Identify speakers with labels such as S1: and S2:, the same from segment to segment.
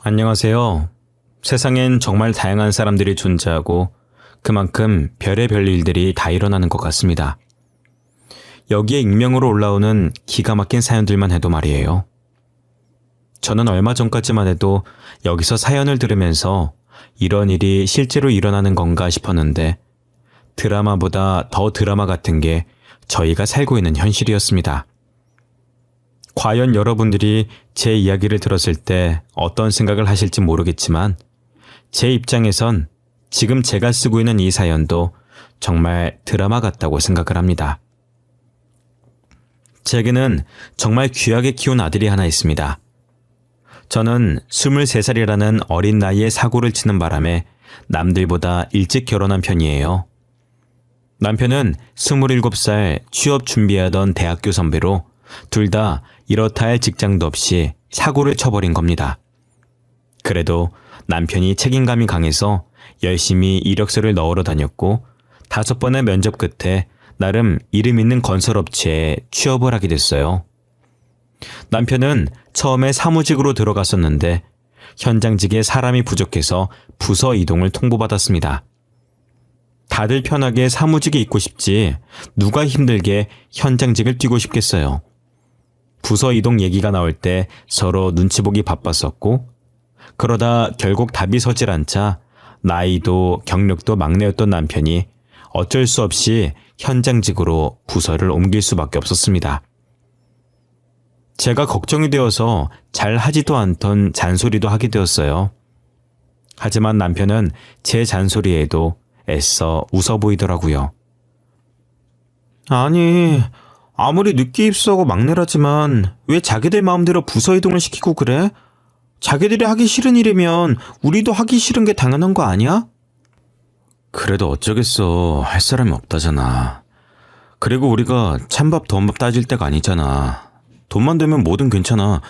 S1: 안녕하세요. 세상엔 정말 다양한 사람들이 존재하고 그만큼 별의별 일들이 다 일어나는 것 같습니다. 여기에 익명으로 올라오는 기가 막힌 사연들만 해도 말이에요. 저는 얼마 전까지만 해도 여기서 사연을 들으면서 이런 일이 실제로 일어나는 건가 싶었는데 드라마보다 더 드라마 같은 게 저희가 살고 있는 현실이었습니다. 과연 여러분들이 제 이야기를 들었을 때 어떤 생각을 하실지 모르겠지만 제 입장에선 지금 제가 쓰고 있는 이 사연도 정말 드라마 같다고 생각을 합니다. 제게는 정말 귀하게 키운 아들이 하나 있습니다. 저는 23살이라는 어린 나이에 사고를 치는 바람에 남들보다 일찍 결혼한 편이에요. 남편은 27살 취업 준비하던 대학교 선배로 둘 다 이렇다 할 직장도 없이 사고를 쳐버린 겁니다. 그래도 남편이 책임감이 강해서 열심히 이력서를 넣으러 다녔고 5번의 면접 끝에 나름 이름 있는 건설업체에 취업을 하게 됐어요. 남편은 처음에 사무직으로 들어갔었는데 현장직에 사람이 부족해서 부서 이동을 통보받았습니다. 다들 편하게 사무직에 있고 싶지 누가 힘들게 현장직을 뛰고 싶겠어요. 부서 이동 얘기가 나올 때 서로 눈치 보기 바빴었고 그러다 결국 답이 서질 않자 나이도 경력도 막내였던 남편이 어쩔 수 없이 현장직으로 부서를 옮길 수밖에 없었습니다. 제가 걱정이 되어서 잘 하지도 않던 잔소리도 하게 되었어요. 하지만 남편은 제 잔소리에도 애써 웃어 보이더라고요. 아니, 아무리 늦게 입사하고 막내라지만 왜 자기들 마음대로 부서 이동을 시키고 그래? 자기들이 하기 싫은 일이면 우리도 하기 싫은 게 당연한 거 아니야? 그래도 어쩌겠어. 할 사람이 없다잖아. 그리고 우리가 찬밥 더운밥 따질 때가 아니잖아. 돈만 되면 뭐든 괜찮아.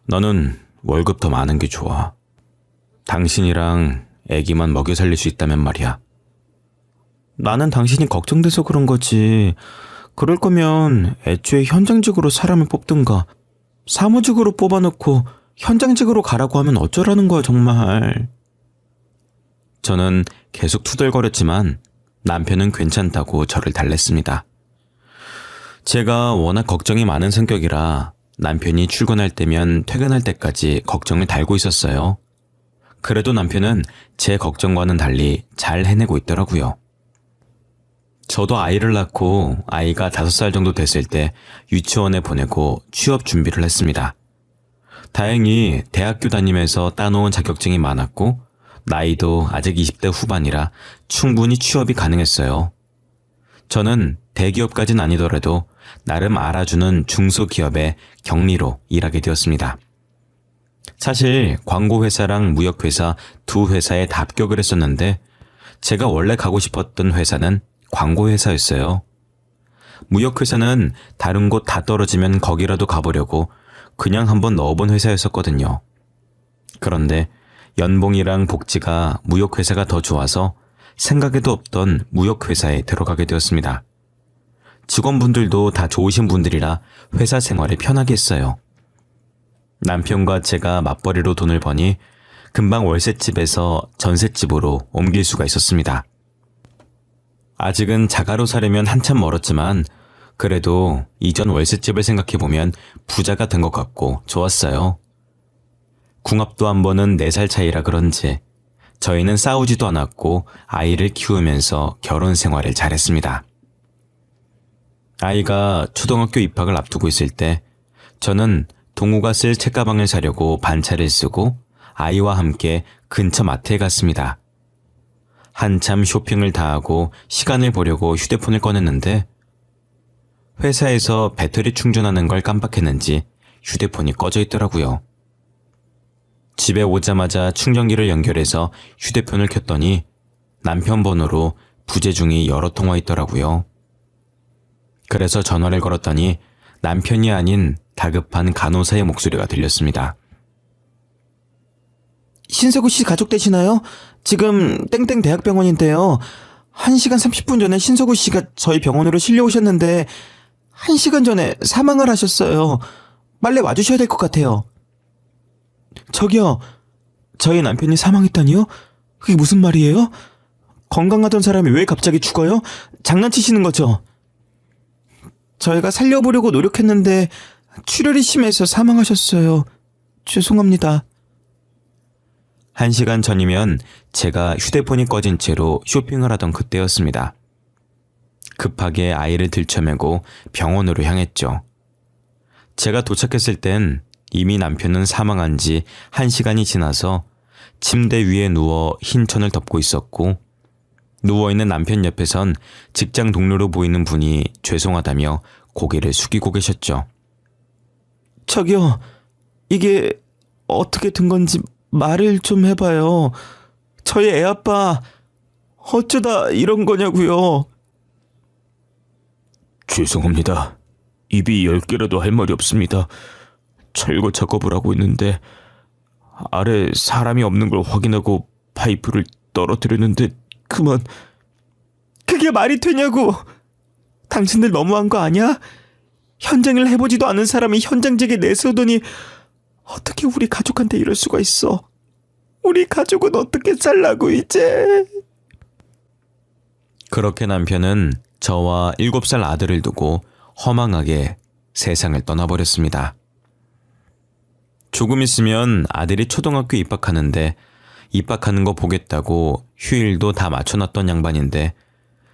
S1: 나는 월급 더 많은 게 좋아. 당신이랑 애기만 먹여 살릴 수 있다면 말이야. 나는 당신이 걱정돼서 그런 거지. 그럴 거면 애초에 현장직으로 사람을 뽑든가 사무직으로 뽑아놓고 현장직으로 가라고 하면 어쩌라는 거야 정말. 저는 계속 투덜거렸지만 남편은 괜찮다고 저를 달랬습니다. 제가 워낙 걱정이 많은 성격이라 남편이 출근할 때면 퇴근할 때까지 걱정을 달고 있었어요. 그래도 남편은 제 걱정과는 달리 잘 해내고 있더라고요. 저도 아이를 낳고 아이가 5살 정도 됐을 때 유치원에 보내고 취업 준비를 했습니다. 다행히 대학교 다니면서 따놓은 자격증이 많았고 나이도 아직 20대 후반이라 충분히 취업이 가능했어요. 저는 대기업까진 아니더라도 나름 알아주는 중소기업의 격리로 일하게 되었습니다. 사실 광고회사랑 무역회사 두 회사에 다 합격을 했었는데 제가 원래 가고 싶었던 회사는 광고회사였어요. 무역회사는 다른 곳 다 떨어지면 거기라도 가보려고 그냥 한번 넣어본 회사였었거든요. 그런데 연봉이랑 복지가 무역회사가 더 좋아서 생각에도 없던 무역회사에 들어가게 되었습니다. 직원분들도 다 좋으신 분들이라 회사 생활을 편하게 했어요. 남편과 제가 맞벌이로 돈을 버니 금방 월세집에서 전셋집으로 옮길 수가 있었습니다. 아직은 자가로 사려면 한참 멀었지만 그래도 이전 월세집을 생각해보면 부자가 된 것 같고 좋았어요. 궁합도 한 번은 4살 차이라 그런지 저희는 싸우지도 않았고 아이를 키우면서 결혼 생활을 잘했습니다. 아이가 초등학교 입학을 앞두고 있을 때 저는 동우가 쓸 책가방을 사려고 반차를 쓰고 아이와 함께 근처 마트에 갔습니다. 한참 쇼핑을 다 하고 시간을 보려고 휴대폰을 꺼냈는데 회사에서 배터리 충전하는 걸 깜빡했는지 휴대폰이 꺼져 있더라고요. 집에 오자마자 충전기를 연결해서 휴대폰을 켰더니 남편 번호로 부재중이 여러 통화 있더라고요. 그래서 전화를 걸었더니 남편이 아닌 다급한 간호사의 목소리가 들렸습니다. 신세구 씨 가족 되시나요? 지금 땡땡 대학병원인데요. 1시간 30분 전에 신세구 씨가 저희 병원으로 실려오셨는데 1시간 전에 사망을 하셨어요. 빨리 와주셔야 될 것 같아요. 저기요, 저희 남편이 사망했다니요? 그게 무슨 말이에요? 건강하던 사람이 왜 갑자기 죽어요? 장난치시는 거죠? 저희가 살려보려고 노력했는데 출혈이 심해서 사망하셨어요. 죄송합니다. 1시간 전이면 제가 휴대폰이 꺼진 채로 쇼핑을 하던 그때였습니다. 급하게 아이를 들쳐매고 병원으로 향했죠. 제가 도착했을 땐 이미 남편은 사망한 지 1시간이 지나서 침대 위에 누워 흰 천을 덮고 있었고, 누워있는 남편 옆에선 직장 동료로 보이는 분이 죄송하다며 고개를 숙이고 계셨죠. 저기요, 이게 어떻게 된 건지 말을 좀 해봐요. 저희 애아빠 어쩌다 이런 거냐고요. 죄송합니다. 입이 10개라도 할 말이 없습니다. 철거 작업을 하고 있는데 아래 사람이 없는 걸 확인하고 파이프를 떨어뜨렸는데 그만. 그게 말이 되냐고. 당신들 너무한 거 아니야? 현장을 해보지도 않은 사람이 현장직에 내세우더니 어떻게 우리 가족한테 이럴 수가 있어. 우리 가족은 어떻게 살라고 이제. 그렇게 남편은 저와 7살 아들을 두고 허망하게 세상을 떠나버렸습니다. 조금 있으면 아들이 초등학교 입학하는데 입학하는 거 보겠다고 휴일도 다 맞춰놨던 양반인데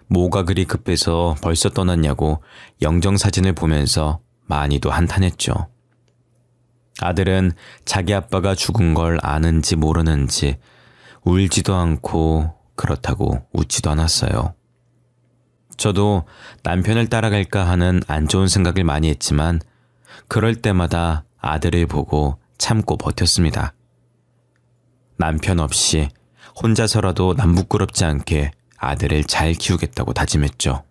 S1: 뭐가 그리 급해서 벌써 떠났냐고 영정사진을 보면서 많이도 한탄했죠. 아들은 자기 아빠가 죽은 걸 아는지 모르는지 울지도 않고 그렇다고 웃지도 않았어요. 저도 남편을 따라갈까 하는 안 좋은 생각을 많이 했지만 그럴 때마다 아들을 보고 참고 버텼습니다. 남편 없이 혼자서라도 남 부끄럽지 않게 아들을 잘 키우겠다고 다짐했죠.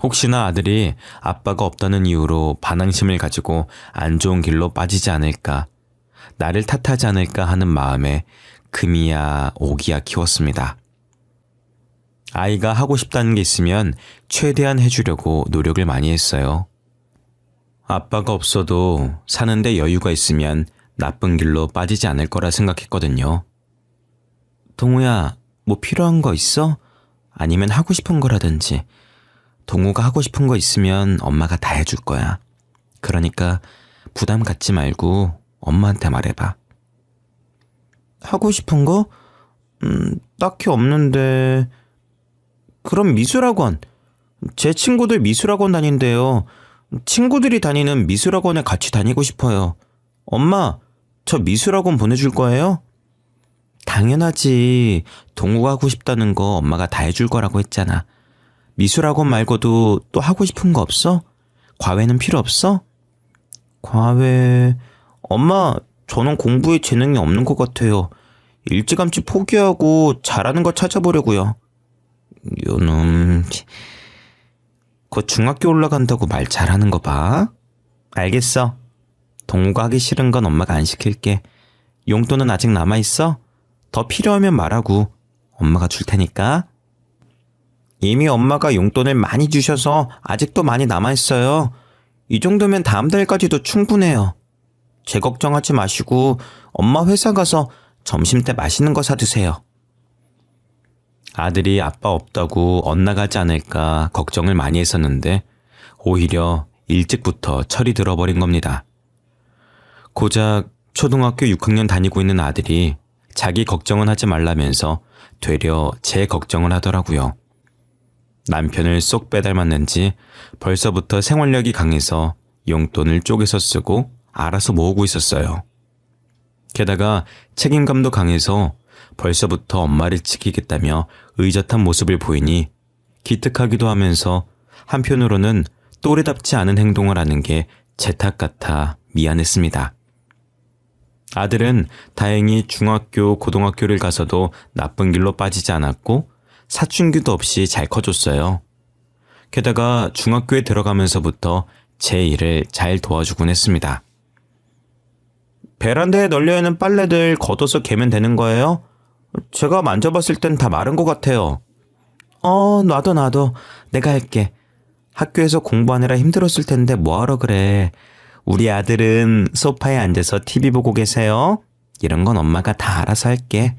S1: 혹시나 아들이 아빠가 없다는 이유로 반항심을 가지고 안 좋은 길로 빠지지 않을까, 나를 탓하지 않을까 하는 마음에 금이야 오기야 키웠습니다. 아이가 하고 싶다는 게 있으면 최대한 해주려고 노력을 많이 했어요. 아빠가 없어도 사는데 여유가 있으면 나쁜 길로 빠지지 않을 거라 생각했거든요. 동우야, 뭐 필요한 거 있어? 아니면 하고 싶은 거라든지. 동우가 하고 싶은 거 있으면 엄마가 다 해줄 거야. 그러니까 부담 갖지 말고 엄마한테 말해봐. 하고 싶은 거? 딱히 없는데. 그럼 미술학원. 제 친구들 미술학원 다닌대요. 친구들이 다니는 미술학원에 같이 다니고 싶어요. 엄마, 저 미술학원 보내줄 거예요? 당연하지. 동우가 하고 싶다는 거 엄마가 다 해줄 거라고 했잖아. 미술학원 말고도 또 하고 싶은 거 없어? 과외는 필요 없어? 과외... 엄마, 저는 공부에 재능이 없는 것 같아요. 일찌감치 포기하고 잘하는 거 찾아보려고요. 요놈... 곧 중학교 올라간다고 말 잘하는 거 봐. 알겠어. 동우가 하기 싫은 건 엄마가 안 시킬게. 용돈은 아직 남아있어? 더 필요하면 말하고 엄마가 줄 테니까. 이미 엄마가 용돈을 많이 주셔서 아직도 많이 남아있어요. 이 정도면 다음 달까지도 충분해요. 제 걱정하지 마시고 엄마 회사 가서 점심때 맛있는 거 사드세요. 아들이 아빠 없다고 엇나가지 않을까 걱정을 많이 했었는데 오히려 일찍부터 철이 들어버린 겁니다. 고작 초등학교 6학년 다니고 있는 아들이 자기 걱정은 하지 말라면서 되려 제 걱정을 하더라고요. 남편을 쏙 빼닮았는지 벌써부터 생활력이 강해서 용돈을 쪼개서 쓰고 알아서 모으고 있었어요. 게다가 책임감도 강해서 벌써부터 엄마를 지키겠다며 의젓한 모습을 보이니 기특하기도 하면서 한편으로는 또래답지 않은 행동을 하는 게 제 탓 같아 미안했습니다. 아들은 다행히 중학교, 고등학교를 가서도 나쁜 길로 빠지지 않았고 사춘기도 없이 잘 커줬어요. 게다가 중학교에 들어가면서부터 제 일을 잘 도와주곤 했습니다. 베란다에 널려있는 빨래들 걷어서 개면 되는 거예요? 제가 만져봤을 땐 다 마른 것 같아요. 놔둬. 내가 할게. 학교에서 공부하느라 힘들었을 텐데 뭐하러 그래. 우리 아들은 소파에 앉아서 TV 보고 계세요. 이런 건 엄마가 다 알아서 할게.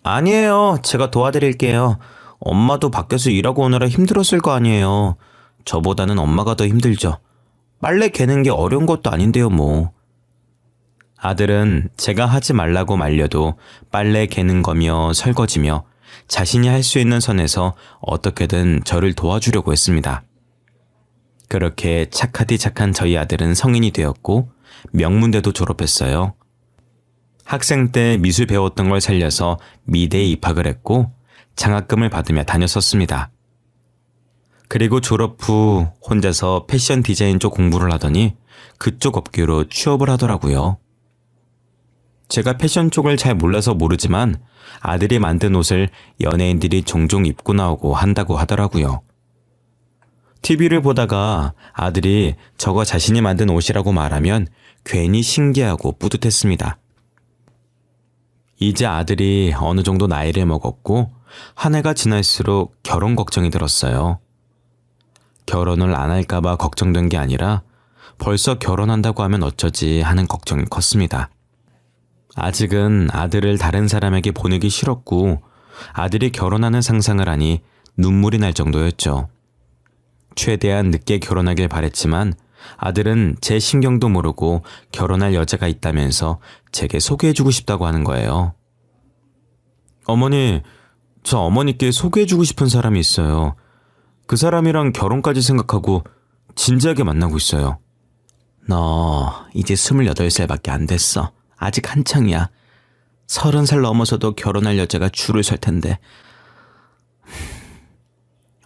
S1: 아니에요. 제가 도와드릴게요. 엄마도 밖에서 일하고 오느라 힘들었을 거 아니에요. 저보다는 엄마가 더 힘들죠. 빨래 개는 게 어려운 것도 아닌데요, 뭐. 아들은 제가 하지 말라고 말려도 빨래 개는 거며 설거지며 자신이 할 수 있는 선에서 어떻게든 저를 도와주려고 했습니다. 그렇게 착하디 착한 저희 아들은 성인이 되었고 명문대도 졸업했어요. 학생 때 미술 배웠던 걸 살려서 미대에 입학을 했고 장학금을 받으며 다녔었습니다. 그리고 졸업 후 혼자서 패션 디자인 쪽 공부를 하더니 그쪽 업계로 취업을 하더라고요. 제가 패션 쪽을 잘 몰라서 모르지만 아들이 만든 옷을 연예인들이 종종 입고 나오고 한다고 하더라고요. TV를 보다가 아들이 저거 자신이 만든 옷이라고 말하면 괜히 신기하고 뿌듯했습니다. 이제 아들이 어느 정도 나이를 먹었고 한 해가 지날수록 결혼 걱정이 들었어요. 결혼을 안 할까봐 걱정된 게 아니라 벌써 결혼한다고 하면 어쩌지 하는 걱정이 컸습니다. 아직은 아들을 다른 사람에게 보내기 싫었고 아들이 결혼하는 상상을 하니 눈물이 날 정도였죠. 최대한 늦게 결혼하길 바랬지만 아들은 제 신경도 모르고 결혼할 여자가 있다면서 제게 소개해주고 싶다고 하는 거예요. 어머니, 저 어머니께 소개해주고 싶은 사람이 있어요. 그 사람이랑 결혼까지 생각하고 진지하게 만나고 있어요. 너 이제 28살밖에 안 됐어. 아직 한창이야. 30살 넘어서도 결혼할 여자가 줄을 설 텐데.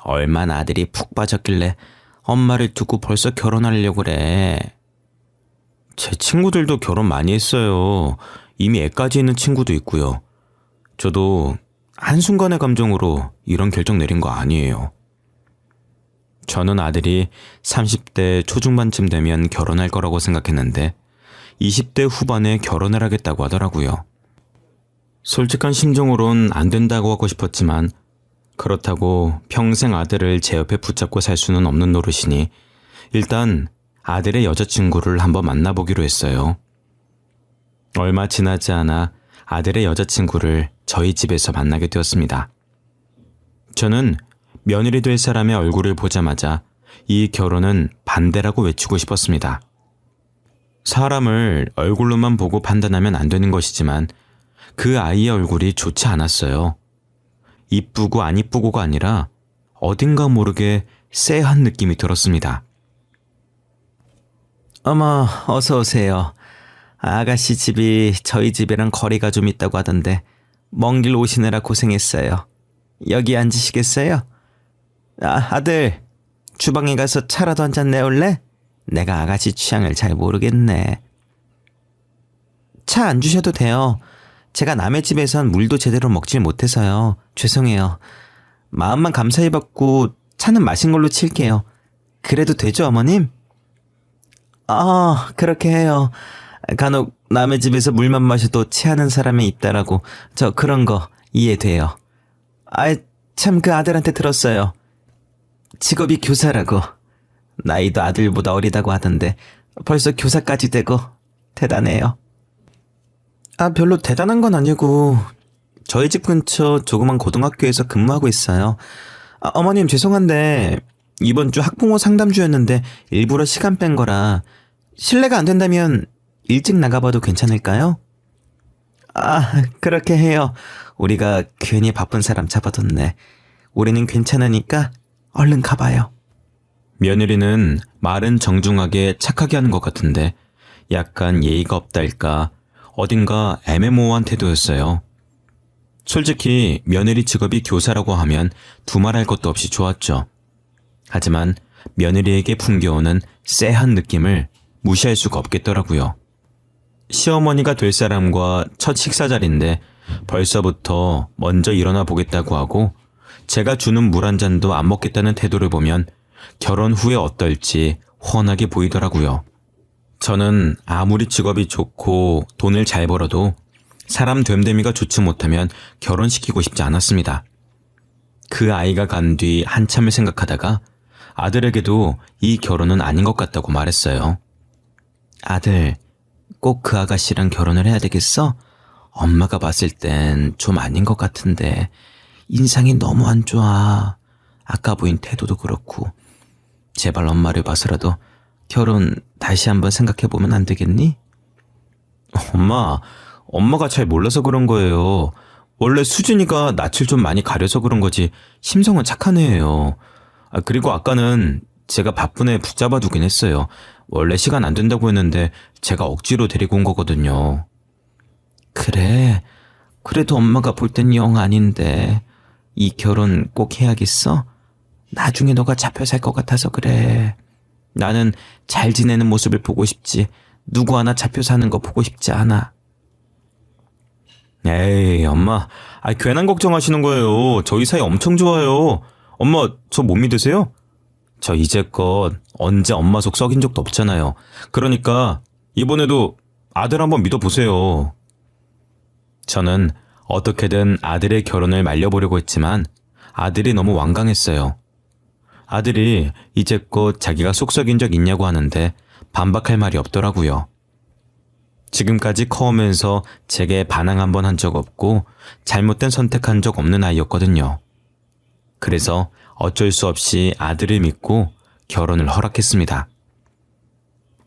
S1: 얼마나 아들이 푹 빠졌길래 엄마를 두고 벌써 결혼하려고 그래. 제 친구들도 결혼 많이 했어요. 이미 애까지 있는 친구도 있고요. 저도 한순간의 감정으로 이런 결정 내린 거 아니에요. 저는 아들이 30대 초중반쯤 되면 결혼할 거라고 생각했는데 20대 후반에 결혼을 하겠다고 하더라고요. 솔직한 심정으론 안 된다고 하고 싶었지만 그렇다고 평생 아들을 제 옆에 붙잡고 살 수는 없는 노릇이니 일단 아들의 여자친구를 한번 만나보기로 했어요. 얼마 지나지 않아 아들의 여자친구를 저희 집에서 만나게 되었습니다. 저는 며느리 될 사람의 얼굴을 보자마자 이 결혼은 반대라고 외치고 싶었습니다. 사람을 얼굴로만 보고 판단하면 안 되는 것이지만 그 아이의 얼굴이 좋지 않았어요. 이쁘고 안 이쁘고가 아니라 어딘가 모르게 쎄한 느낌이 들었습니다. 어머, 어서 오세요. 아가씨 집이 저희 집이랑 거리가 좀 있다고 하던데 먼 길 오시느라 고생했어요. 여기 앉으시겠어요? 아들, 주방에 가서 차라도 한 잔 내올래? 내가 아가씨 취향을 잘 모르겠네. 차 안 주셔도 돼요. 제가 남의 집에선 물도 제대로 먹질 못해서요. 죄송해요. 마음만 감사히 받고 차는 마신 걸로 칠게요. 그래도 되죠, 어머님? 그렇게 해요. 간혹 남의 집에서 물만 마셔도 체하는 사람이 있다라고 저 그런 거 이해돼요. 참 그 아들한테 들었어요. 직업이 교사라고. 나이도 아들보다 어리다고 하던데 벌써 교사까지 되고 대단해요. 별로 대단한 건 아니고 저희 집 근처 조그만 고등학교에서 근무하고 있어요. 어머님 죄송한데 이번 주 학부모 상담주였는데 일부러 시간 뺀 거라 실례가 안 된다면 일찍 나가봐도 괜찮을까요? 그렇게 해요. 우리가 괜히 바쁜 사람 잡아뒀네. 우리는 괜찮으니까 얼른 가봐요. 며느리는 말은 정중하게 착하게 하는 것 같은데 약간 예의가 없달까 어딘가 애매모호한 태도였어요. 솔직히 며느리 직업이 교사라고 하면 두말할 것도 없이 좋았죠. 하지만 며느리에게 풍겨오는 쎄한 느낌을 무시할 수가 없겠더라고요. 시어머니가 될 사람과 첫 식사 자리인데 벌써부터 먼저 일어나 보겠다고 하고 제가 주는 물 한 잔도 안 먹겠다는 태도를 보면 결혼 후에 어떨지 훤하게 보이더라고요. 저는 아무리 직업이 좋고 돈을 잘 벌어도 사람 됨됨이가 좋지 못하면 결혼시키고 싶지 않았습니다. 그 아이가 간 뒤 한참을 생각하다가 아들에게도 이 결혼은 아닌 것 같다고 말했어요. 아들, 꼭 그 아가씨랑 결혼을 해야 되겠어? 엄마가 봤을 땐 좀 아닌 것 같은데 인상이 너무 안 좋아. 아까 보인 태도도 그렇고. 제발 엄마를 봐서라도 결혼 다시 한번 생각해보면 안 되겠니? 엄마가 잘 몰라서 그런 거예요. 원래 수진이가 낯을 좀 많이 가려서 그런 거지 심성은 착한 애예요. 그리고 아까는 제가 바쁜 애 붙잡아 두긴 했어요. 원래 시간 안 된다고 했는데 제가 억지로 데리고 온 거거든요. 그래, 그래도 엄마가 볼 땐 영 아닌데 이 결혼 꼭 해야겠어? 나중에 너가 잡혀 살 것 같아서 그래. 나는 잘 지내는 모습을 보고 싶지 누구 하나 잡혀 사는 거 보고 싶지 않아. 에이, 엄마. 괜한 걱정하시는 거예요. 저희 사이 엄청 좋아요. 엄마, 저 못 믿으세요? 저 이제껏 언제 엄마 속 썩인 적도 없잖아요. 그러니까 이번에도 아들 한번 믿어보세요. 저는 어떻게든 아들의 결혼을 말려보려고 했지만 아들이 너무 완강했어요. 아들이 이제껏 자기가 속 썩인 적 있냐고 하는데 반박할 말이 없더라고요. 지금까지 커오면서 제게 반항 한 번 한 적 없고 잘못된 선택한 적 없는 아이였거든요. 그래서 어쩔 수 없이 아들을 믿고 결혼을 허락했습니다.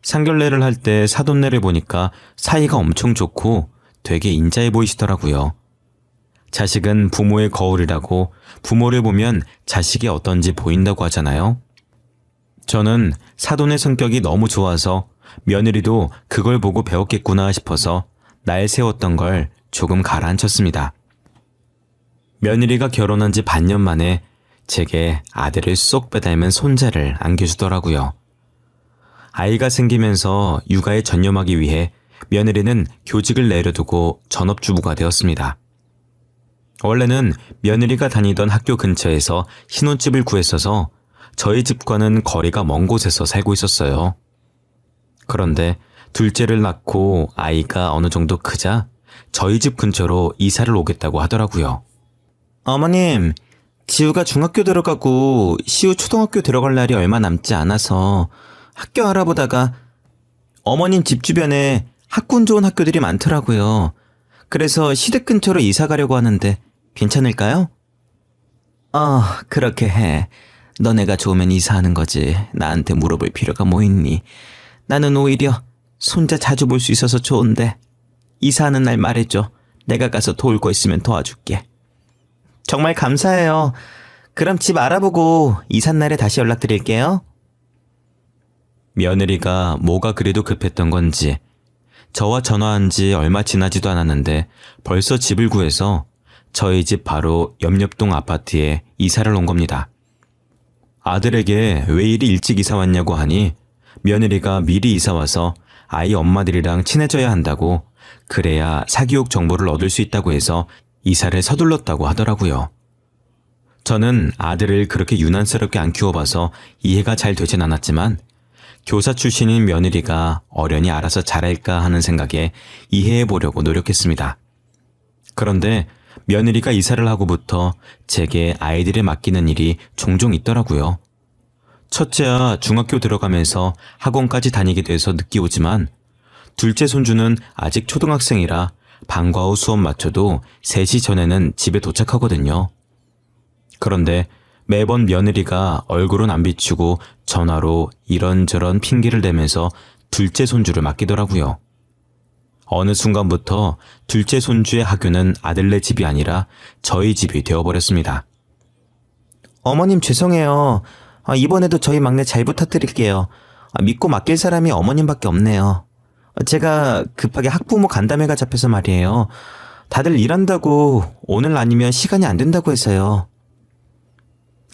S1: 상견례를 할 때 사돈네를 보니까 사이가 엄청 좋고 되게 인자해 보이시더라고요. 자식은 부모의 거울이라고 부모를 보면 자식이 어떤지 보인다고 하잖아요. 저는 사돈의 성격이 너무 좋아서 며느리도 그걸 보고 배웠겠구나 싶어서 날 세웠던 걸 조금 가라앉혔습니다. 며느리가 결혼한 지 반년 만에 제게 아들을 쏙 빼닮은 손자를 안겨주더라고요. 아이가 생기면서 육아에 전념하기 위해 며느리는 교직을 내려두고 전업주부가 되었습니다. 원래는 며느리가 다니던 학교 근처에서 신혼집을 구했어서 저희 집과는 거리가 먼 곳에서 살고 있었어요. 그런데 둘째를 낳고 아이가 어느 정도 크자 저희 집 근처로 이사를 오겠다고 하더라고요. 어머님, 지우가 중학교 들어가고 시우 초등학교 들어갈 날이 얼마 남지 않아서 학교 알아보다가 어머님 집 주변에 학군 좋은 학교들이 많더라고요. 그래서 시댁 근처로 이사 가려고 하는데 괜찮을까요? 그렇게 해. 너네가 좋으면 이사하는 거지. 나한테 물어볼 필요가 뭐 있니? 나는 오히려 손자 자주 볼 수 있어서 좋은데 이사하는 날 말해줘. 내가 가서 도울 거 있으면 도와줄게. 정말 감사해요. 그럼 집 알아보고 이삿 날에 다시 연락드릴게요. 며느리가 뭐가 그래도 급했던 건지 저와 전화한 지 얼마 지나지도 않았는데 벌써 집을 구해서 저희 집 바로 옆동 아파트에 이사를 온 겁니다. 아들에게 왜 이리 일찍 이사 왔냐고 하니 며느리가 미리 이사 와서 아이 엄마들이랑 친해져야 한다고, 그래야 사기욕 정보를 얻을 수 있다고 해서 이사를 서둘렀다고 하더라고요. 저는 아들을 그렇게 유난스럽게 안 키워봐서 이해가 잘 되진 않았지만 교사 출신인 며느리가 어련히 알아서 잘할까 하는 생각에 이해해보려고 노력했습니다. 그런데 며느리가 이사를 하고부터 제게 아이들을 맡기는 일이 종종 있더라고요. 첫째야 중학교 들어가면서 학원까지 다니게 돼서 늦게 오지만 둘째 손주는 아직 초등학생이라 방과 후 수업 마쳐도 3시 전에는 집에 도착하거든요. 그런데 매번 며느리가 얼굴은 안 비추고 전화로 이런저런 핑계를 대면서 둘째 손주를 맡기더라고요. 어느 순간부터 둘째 손주의 학교는 아들네 집이 아니라 저희 집이 되어버렸습니다. 어머님 죄송해요. 이번에도 저희 막내 잘 부탁드릴게요. 믿고 맡길 사람이 어머님밖에 없네요. 제가 급하게 학부모 간담회가 잡혀서 말이에요. 다들 일한다고 오늘 아니면 시간이 안 된다고 해서요.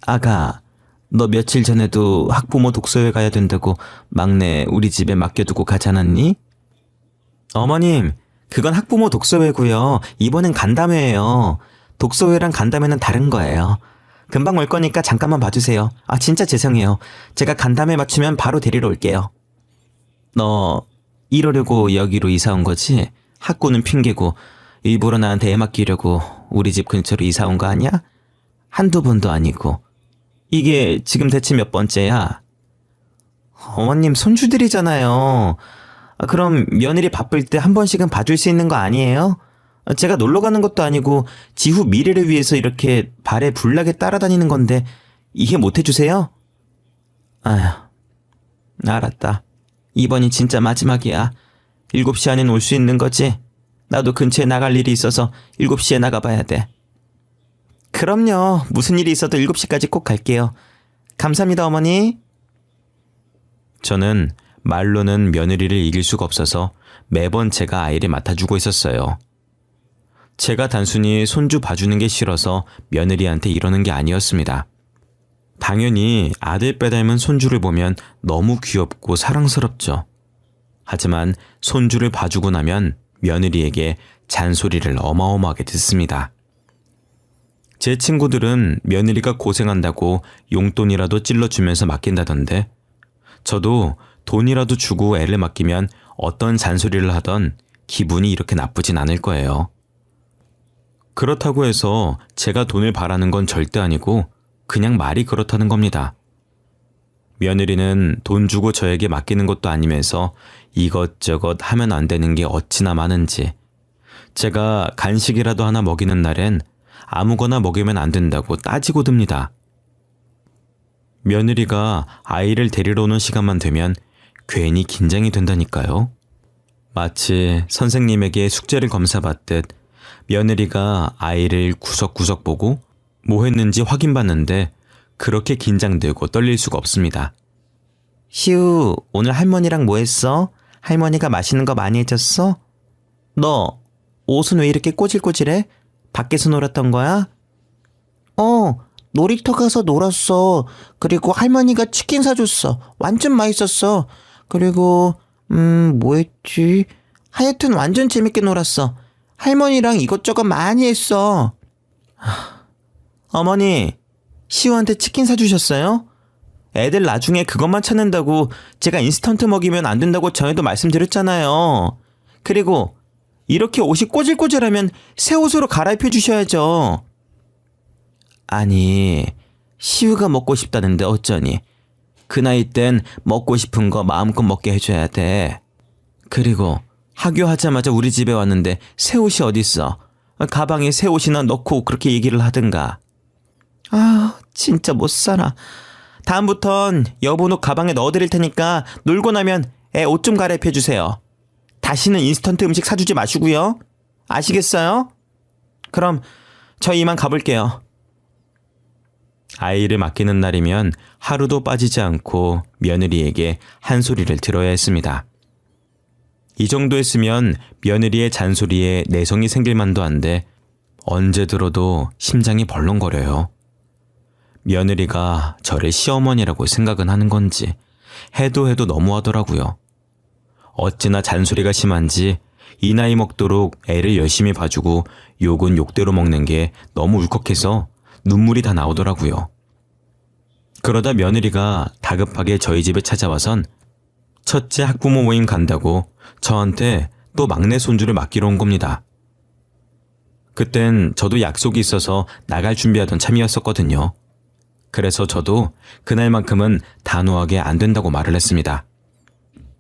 S1: 아가, 너 며칠 전에도 학부모 독서회 가야 된다고 막내 우리 집에 맡겨두고 가지 않았니? 어머님, 그건 학부모 독서회고요. 이번엔 간담회예요. 독서회랑 간담회는 다른 거예요. 금방 올 거니까 잠깐만 봐주세요. 진짜 죄송해요. 제가 간담회 맞추면 바로 데리러 올게요. 너 이러려고 여기로 이사 온 거지? 학구는 핑계고 일부러 나한테 애 맡기려고 우리 집 근처로 이사 온 거 아니야? 한두 번도 아니고. 이게 지금 대체 몇 번째야? 어머님 손주들이잖아요. 그럼 며느리 바쁠 때 한 번씩은 봐줄 수 있는 거 아니에요? 제가 놀러 가는 것도 아니고 지후 미래를 위해서 이렇게 발에 불나게 따라다니는 건데 이해 못 해주세요? 아휴, 알았다. 이번이 진짜 마지막이야. 7시 안엔 올 수 있는 거지? 나도 근처에 나갈 일이 있어서 7시에 나가봐야 돼. 그럼요. 무슨 일이 있어도 7시까지 꼭 갈게요. 감사합니다, 어머니. 저는 말로는 며느리를 이길 수가 없어서 매번 제가 아이를 맡아주고 있었어요. 제가 단순히 손주 봐주는 게 싫어서 며느리한테 이러는 게 아니었습니다. 당연히 아들 빼닮은 손주를 보면 너무 귀엽고 사랑스럽죠. 하지만 손주를 봐주고 나면 며느리에게 잔소리를 어마어마하게 듣습니다. 제 친구들은 며느리가 고생한다고 용돈이라도 찔러주면서 맡긴다던데 저도 돈이라도 주고 애를 맡기면 어떤 잔소리를 하던 기분이 이렇게 나쁘진 않을 거예요. 그렇다고 해서 제가 돈을 바라는 건 절대 아니고 그냥 말이 그렇다는 겁니다. 며느리는 돈 주고 저에게 맡기는 것도 아니면서 이것저것 하면 안 되는 게 어찌나 많은지 제가 간식이라도 하나 먹이는 날엔 아무거나 먹이면 안 된다고 따지고 듭니다. 며느리가 아이를 데리러 오는 시간만 되면 괜히 긴장이 된다니까요. 마치 선생님에게 숙제를 검사받듯 며느리가 아이를 구석구석 보고 뭐 했는지 확인받는데 그렇게 긴장되고 떨릴 수가 없습니다. 시우, 오늘 할머니랑 뭐 했어? 할머니가 맛있는 거 많이 해줬어? 너 옷은 왜 이렇게 꼬질꼬질해? 밖에서 놀았던 거야? 놀이터 가서 놀았어. 그리고 할머니가 치킨 사줬어. 완전 맛있었어. 그리고 뭐 했지? 하여튼 완전 재밌게 놀았어. 할머니랑 이것저것 많이 했어. 어머니, 시우한테 치킨 사주셨어요? 애들 나중에 그것만 찾는다고 제가 인스턴트 먹이면 안 된다고 전에도 말씀드렸잖아요. 그리고 이렇게 옷이 꼬질꼬질하면 새 옷으로 갈아입혀 주셔야죠. 아니, 시우가 먹고 싶다는데 어쩌니. 그 나이 땐 먹고 싶은 거 마음껏 먹게 해줘야 돼. 그리고 하교하자마자 우리 집에 왔는데 새 옷이 어딨어. 가방에 새 옷이나 넣고 그렇게 얘기를 하든가. 아, 진짜 못 살아. 다음부턴 여분 옷 가방에 넣어드릴 테니까 놀고 나면 애 옷 좀 갈아입혀 주세요. 다시는 인스턴트 음식 사주지 마시고요. 아시겠어요? 그럼 저 이만 가볼게요. 아이를 맡기는 날이면 하루도 빠지지 않고 며느리에게 한 소리를 들어야 했습니다. 이 정도 했으면 며느리의 잔소리에 내성이 생길 만도 한데 언제 들어도 심장이 벌렁거려요. 며느리가 저를 시어머니라고 생각은 하는 건지 해도 너무하더라고요. 어찌나 잔소리가 심한지 이 나이 먹도록 애를 열심히 봐주고 욕은 욕대로 먹는 게 너무 울컥해서 눈물이 다 나오더라고요. 그러다 며느리가 다급하게 저희 집에 찾아와선 첫째 학부모 모임 간다고 저한테 또 막내 손주를 맡기러 온 겁니다. 그땐 저도 약속이 있어서 나갈 준비하던 참이었었거든요. 그래서 저도 그날만큼은 단호하게 안 된다고 말을 했습니다.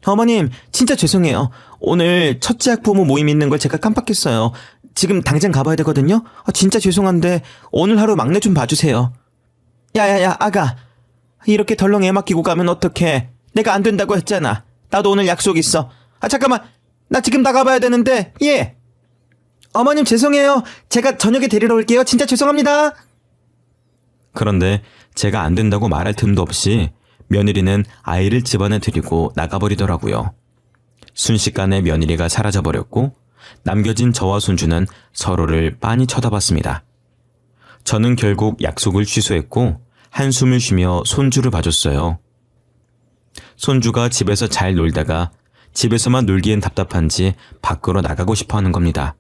S1: 어머님, 진짜 죄송해요. 오늘 첫째 학부모 모임 있는 걸 제가 깜빡했어요. 지금 당장 가봐야 되거든요. 진짜 죄송한데 오늘 하루 막내 좀 봐주세요. 야야야, 아가. 이렇게 덜렁 애 맡기고 가면 어떡해. 내가 안 된다고 했잖아. 나도 오늘 약속 있어. 잠깐만. 나 지금 나가봐야 되는데. 예. 어머님 죄송해요. 제가 저녁에 데리러 올게요. 진짜 죄송합니다. 그런데 제가 안 된다고 말할 틈도 없이 며느리는 아이를 집안에 들이고 나가버리더라고요. 순식간에 며느리가 사라져버렸고 남겨진 저와 손주는 서로를 빤히 쳐다봤습니다. 저는 결국 약속을 취소했고 한숨을 쉬며 손주를 봐줬어요. 손주가 집에서 잘 놀다가 집에서만 놀기엔 답답한지 밖으로 나가고 싶어 하는 겁니다.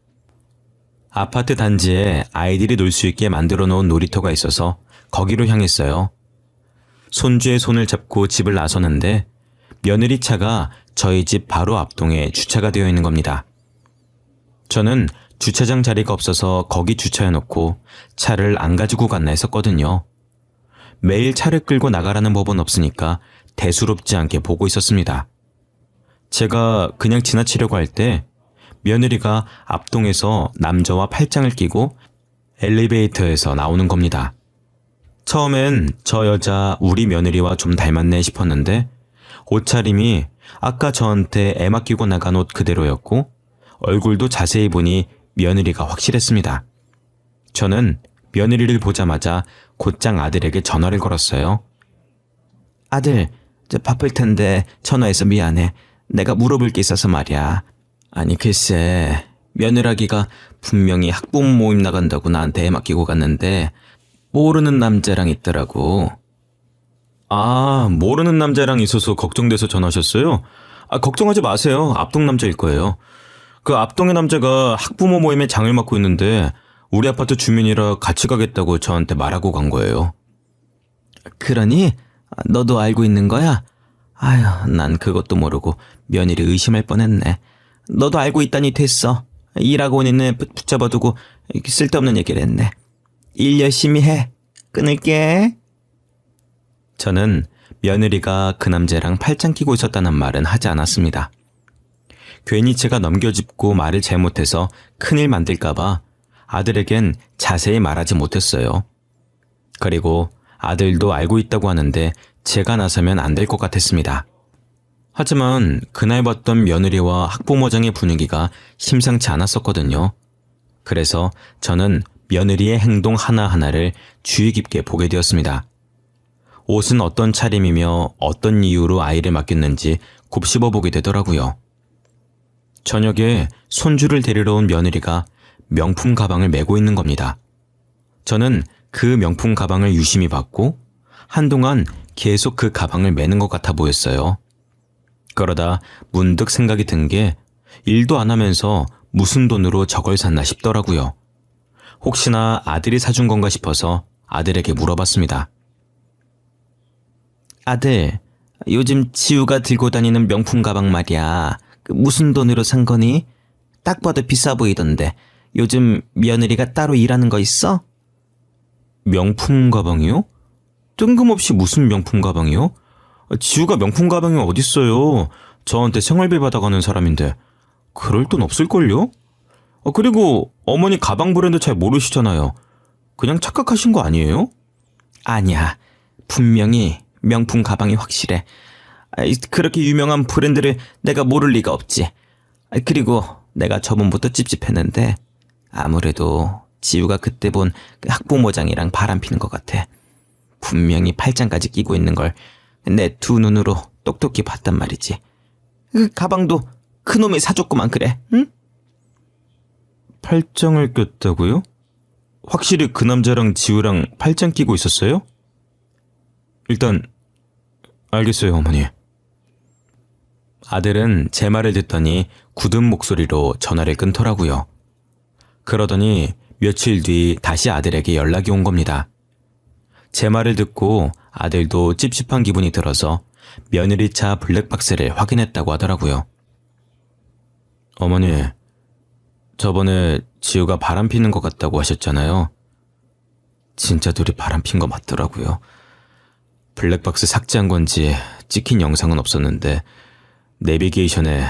S1: 아파트 단지에 아이들이 놀 수 있게 만들어 놓은 놀이터가 있어서 거기로 향했어요. 손주의 손을 잡고 집을 나서는데 며느리 차가 저희 집 바로 앞동에 주차가 되어 있는 겁니다. 저는 주차장 자리가 없어서 거기 주차해놓고 차를 안 가지고 갔나 했었거든요. 매일 차를 끌고 나가라는 법은 없으니까 대수롭지 않게 보고 있었습니다. 제가 그냥 지나치려고 할 때 며느리가 앞동에서 남자와 팔짱을 끼고 엘리베이터에서 나오는 겁니다. 처음엔 저 여자 우리 며느리와 좀 닮았네 싶었는데 옷차림이 아까 저한테 애 맡기고 나간 옷 그대로였고 얼굴도 자세히 보니 며느리가 확실했습니다. 저는 며느리를 보자마자 곧장 아들에게 전화를 걸었어요. 아들, 저 바쁠 텐데 전화해서 미안해. 내가 물어볼 게 있어서 말이야. 아니 글쎄, 며느라기가 분명히 학부모 모임 나간다고 나한테 애 맡기고 갔는데 모르는 남자랑 있더라고. 아, 모르는 남자랑 있어서 걱정돼서 전화하셨어요? 아, 걱정하지 마세요. 앞동 남자일 거예요. 그 앞동의 남자가 학부모 모임에 장을 맡고 있는데 우리 아파트 주민이라 같이 가겠다고 저한테 말하고 간 거예요. 그러니 너도 알고 있는 거야? 아휴, 난 그것도 모르고 며느리 의심할 뻔했네. 너도 알고 있다니 됐어. 일하고 온 애는 붙잡아두고 쓸데없는 얘기를 했네. 일 열심히 해. 끊을게. 저는 며느리가 그 남자랑 팔짱 끼고 있었다는 말은 하지 않았습니다. 괜히 제가 넘겨짚고 말을 잘못해서 큰일 만들까봐 아들에겐 자세히 말하지 못했어요. 그리고 아들도 알고 있다고 하는데 제가 나서면 안 될 것 같았습니다. 하지만 그날 봤던 며느리와 학부모장의 분위기가 심상치 않았었거든요. 그래서 저는 며느리의 행동 하나하나를 주의 깊게 보게 되었습니다. 옷은 어떤 차림이며 어떤 이유로 아이를 맡겼는지 곱씹어 보게 되더라고요. 저녁에 손주를 데리러 온 며느리가 명품 가방을 메고 있는 겁니다. 저는 그 명품 가방을 유심히 봤고 한동안 계속 그 가방을 메는 것 같아 보였어요. 그러다 문득 생각이 든 게 일도 안 하면서 무슨 돈으로 저걸 샀나 싶더라고요. 혹시나 아들이 사준 건가 싶어서 아들에게 물어봤습니다. 아들, 요즘 지우가 들고 다니는 명품 가방 말이야. 무슨 돈으로 산 거니? 딱 봐도 비싸 보이던데 요즘 며느리가 따로 일하는 거 있어? 명품 가방이요? 뜬금없이 무슨 명품 가방이요? 지우가 명품 가방이 어딨어요. 저한테 생활비 받아가는 사람인데 그럴 돈 없을걸요? 그리고 어머니 가방 브랜드 잘 모르시잖아요. 그냥 착각하신 거 아니에요? 아니야. 분명히 명품 가방이 확실해. 그렇게 유명한 브랜드를 내가 모를 리가 없지. 그리고 내가 저번부터 찝찝했는데 아무래도 지우가 그때 본 그 학부모장이랑 바람피는 것 같아. 분명히 팔짱까지 끼고 있는 걸 내 두 눈으로 똑똑히 봤단 말이지. 그 가방도 그놈이 사줬구만 그래, 응? 팔짱을 꼈다고요? 확실히 그 남자랑 지우랑 팔짱 끼고 있었어요? 일단 알겠어요, 어머니. 아들은 제 말을 듣더니 굳은 목소리로 전화를 끊더라고요. 그러더니 며칠 뒤 다시 아들에게 연락이 온 겁니다. 제 말을 듣고 아들도 찝찝한 기분이 들어서 며느리차 블랙박스를 확인했다고 하더라고요. 어머니, 저번에 지우가 바람피는 것 같다고 하셨잖아요. 진짜 둘이 바람핀 거 맞더라고요. 블랙박스 삭제한 건지 찍힌 영상은 없었는데 내비게이션에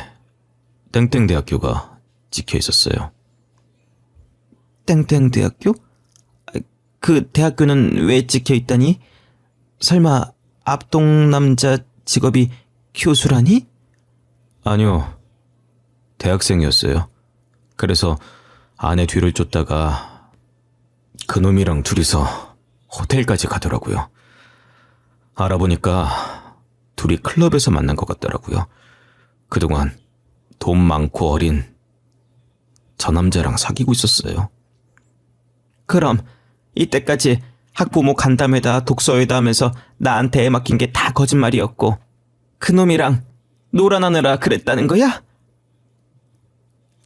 S1: 땡땡대학교가 찍혀 있었어요. 땡땡대학교? 그 대학교는 왜 찍혀 있다니? 설마 앞동 남자 직업이 교수라니? 아니요. 대학생이었어요. 그래서 아내 뒤를 쫓다가 그놈이랑 둘이서 호텔까지 가더라고요. 알아보니까 둘이 클럽에서 만난 것 같더라고요. 그동안 돈 많고 어린 저 남자랑 사귀고 있었어요. 그럼 이때까지 학부모 간담회다 독서회다 하면서 나한테 애 맡긴 게 다 거짓말이었고 그놈이랑 놀아나느라 그랬다는 거야?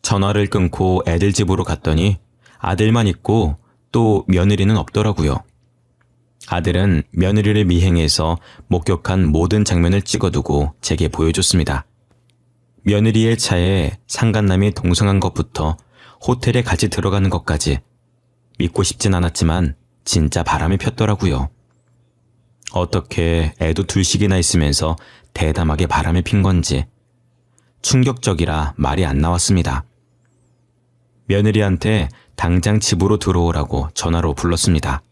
S1: 전화를 끊고 애들 집으로 갔더니 아들만 있고 또 며느리는 없더라고요. 아들은 며느리를 미행해서 목격한 모든 장면을 찍어두고 제게 보여줬습니다. 며느리의 차에 상간남이 동성한 것부터 호텔에 같이 들어가는 것까지 믿고 싶진 않았지만 진짜 바람이 폈더라고요. 어떻게 애도 둘씩이나 있으면서 대담하게 바람을 핀 건지 충격적이라 말이 안 나왔습니다. 며느리한테 당장 집으로 들어오라고 전화로 불렀습니다.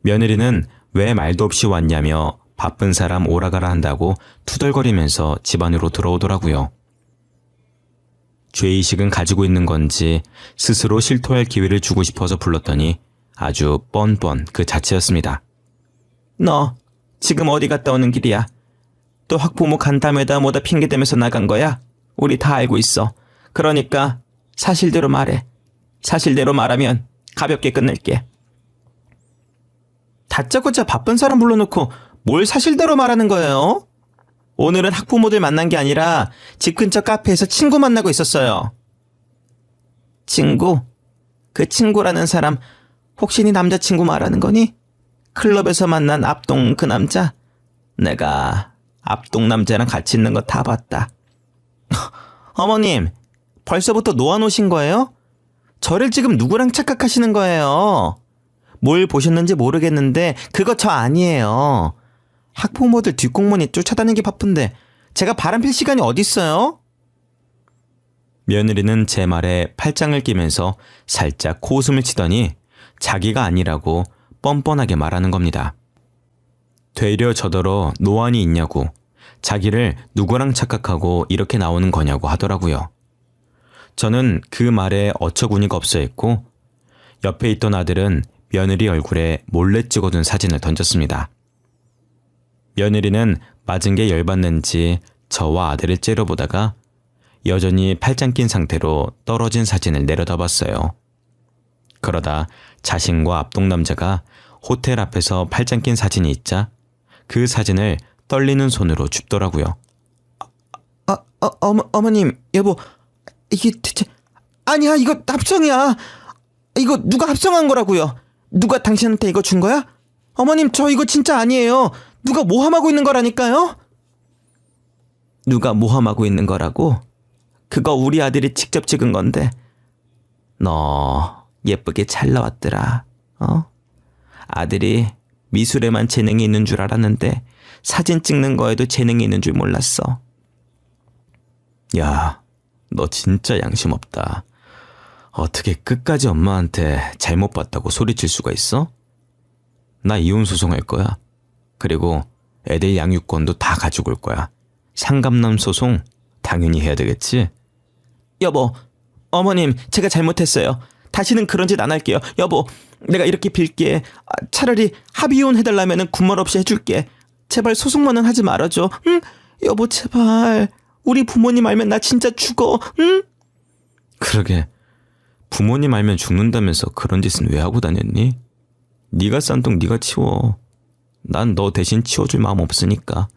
S1: 며느리는 왜 말도 없이 왔냐며 바쁜 사람 오라가라 한다고 투덜거리면서 집 안으로 들어오더라고요. 죄의식은 가지고 있는 건지 스스로 실토할 기회를 주고 싶어서 불렀더니 아주 뻔뻔 그 자체였습니다. 너 지금 어디 갔다 오는 길이야? 또 학부모 간담회다 뭐다 핑계대면서 나간 거야? 우리 다 알고 있어. 그러니까 사실대로 말해. 사실대로 말하면 가볍게 끝낼게. 다짜고짜 바쁜 사람 불러놓고 뭘 사실대로 말하는 거예요? 오늘은 학부모들 만난 게 아니라 집 근처 카페에서 친구 만나고 있었어요. 친구? 그 친구라는 사람 혹시 네 남자친구 말하는 거니? 클럽에서 만난 앞동 그 남자? 내가 앞동 남자랑 같이 있는 거 다 봤다. 어머님, 벌써부터 놓아놓으신 거예요? 저를 지금 누구랑 착각하시는 거예요? 뭘 보셨는지 모르겠는데 그거 저 아니에요. 학부모들 뒷공문이 쫓아다니기 바쁜데 제가 바람필 시간이 어딨어요? 며느리는 제 말에 팔짱을 끼면서 살짝 코웃음을 치더니 자기가 아니라고 뻔뻔하게 말하는 겁니다. 되려 저더러 노안이 있냐고, 자기를 누구랑 착각하고 이렇게 나오는 거냐고 하더라고요. 저는 그 말에 어처구니가 없어 했고 옆에 있던 아들은 며느리 얼굴에 몰래 찍어둔 사진을 던졌습니다. 며느리는 맞은 게 열받는지 저와 아들을 째려보다가 여전히 팔짱 낀 상태로 떨어진 사진을 내려다봤어요. 그러다 자신과 앞동 남자가 호텔 앞에서 팔짱 낀 사진이 있자 그 사진을 떨리는 손으로 줍더라고요. 어머님, 여보, 이게 대체... 아니야, 이거 합성이야. 이거 누가 합성한 거라고요. 누가 당신한테 이거 준 거야? 어머님, 저 이거 진짜 아니에요. 누가 모함하고 있는 거라니까요? 누가 모함하고 있는 거라고? 그거 우리 아들이 직접 찍은 건데. 너 예쁘게 잘 나왔더라. 아들이 미술에만 재능이 있는 줄 알았는데 사진 찍는 거에도 재능이 있는 줄 몰랐어. 야, 너 진짜 양심 없다. 어떻게 끝까지 엄마한테 잘못 봤다고 소리칠 수가 있어? 나 이혼 소송할 거야. 그리고 애들 양육권도 다 가지고 올 거야. 상감남 소송 당연히 해야 되겠지? 여보, 어머님, 제가 잘못했어요. 다시는 그런 짓 안 할게요. 여보, 내가 이렇게 빌게. 차라리 합의혼 해달라면 군말 없이 해줄게. 제발 소송만은 하지 말아줘. 응? 여보, 제발. 우리 부모님 알면 나 진짜 죽어. 응? 그러게. 부모님 알면 죽는다면서 그런 짓은 왜 하고 다녔니? 네가 싼 똥 네가 치워. 난 너 대신 치워줄 마음 없으니까.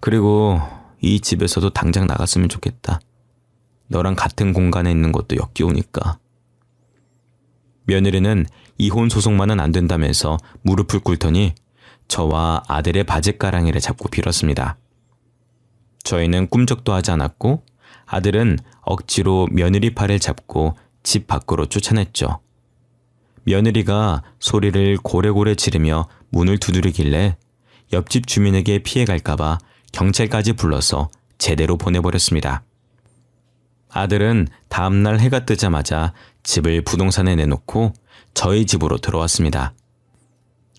S1: 그리고 이 집에서도 당장 나갔으면 좋겠다. 너랑 같은 공간에 있는 것도 역겨우니까. 며느리는 이혼 소송만은 안 된다면서 무릎을 꿇더니 저와 아들의 바짓가랑이를 잡고 빌었습니다. 저희는 꿈쩍도 하지 않았고 아들은 억지로 며느리 팔을 잡고 집 밖으로 쫓아냈죠. 며느리가 소리를 고래고래 지르며 문을 두드리길래 옆집 주민에게 피해갈까봐 경찰까지 불러서 제대로 보내버렸습니다. 아들은 다음날 해가 뜨자마자 집을 부동산에 내놓고 저희 집으로 들어왔습니다.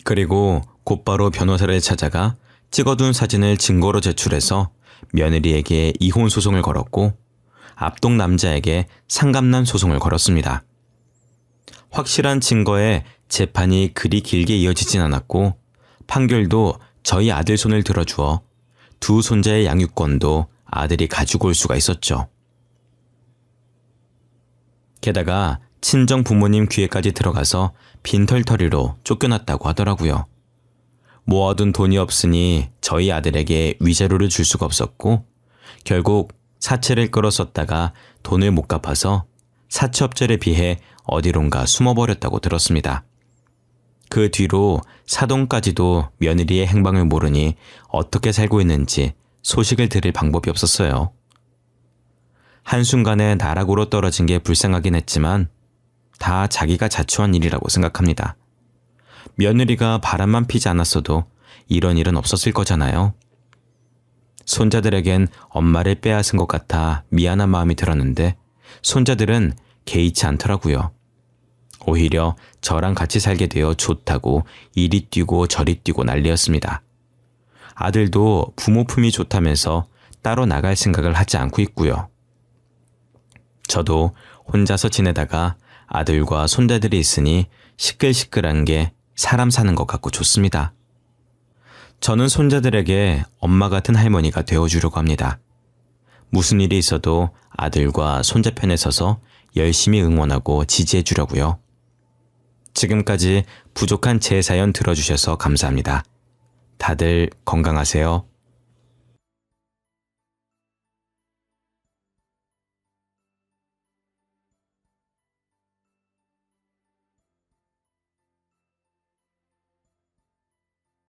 S1: 그리고 곧바로 변호사를 찾아가 찍어둔 사진을 증거로 제출해서 며느리에게 이혼 소송을 걸었고 앞동 남자에게 상감난 소송을 걸었습니다. 확실한 증거에 재판이 그리 길게 이어지진 않았고 판결도 저희 아들 손을 들어주어 두 손자의 양육권도 아들이 가지고 올 수가 있었죠. 게다가 친정 부모님 귀에까지 들어가서 빈털터리로 쫓겨났다고 하더라고요. 모아둔 돈이 없으니 저희 아들에게 위자료를 줄 수가 없었고 결국 사채를 끌어썼다가 돈을 못 갚아서 사채업자에 비해 어디론가 숨어버렸다고 들었습니다. 그 뒤로 사돈까지도 며느리의 행방을 모르니 어떻게 살고 있는지 소식을 들을 방법이 없었어요. 한순간에 나락으로 떨어진 게 불쌍하긴 했지만 다 자기가 자초한 일이라고 생각합니다. 며느리가 바람만 피지 않았어도 이런 일은 없었을 거잖아요. 손자들에겐 엄마를 빼앗은 것 같아 미안한 마음이 들었는데 손자들은 개의치 않더라고요. 오히려 저랑 같이 살게 되어 좋다고 이리 뛰고 저리 뛰고 난리였습니다. 아들도 부모 품이 좋다면서 따로 나갈 생각을 하지 않고 있고요. 저도 혼자서 지내다가 아들과 손자들이 있으니 시끌시끌한 게 사람 사는 것 같고 좋습니다. 저는 손자들에게 엄마 같은 할머니가 되어주려고 합니다. 무슨 일이 있어도 아들과 손자 편에 서서 열심히 응원하고 지지해 주려고요. 지금까지 부족한 제 사연 들어주셔서 감사합니다. 다들 건강하세요.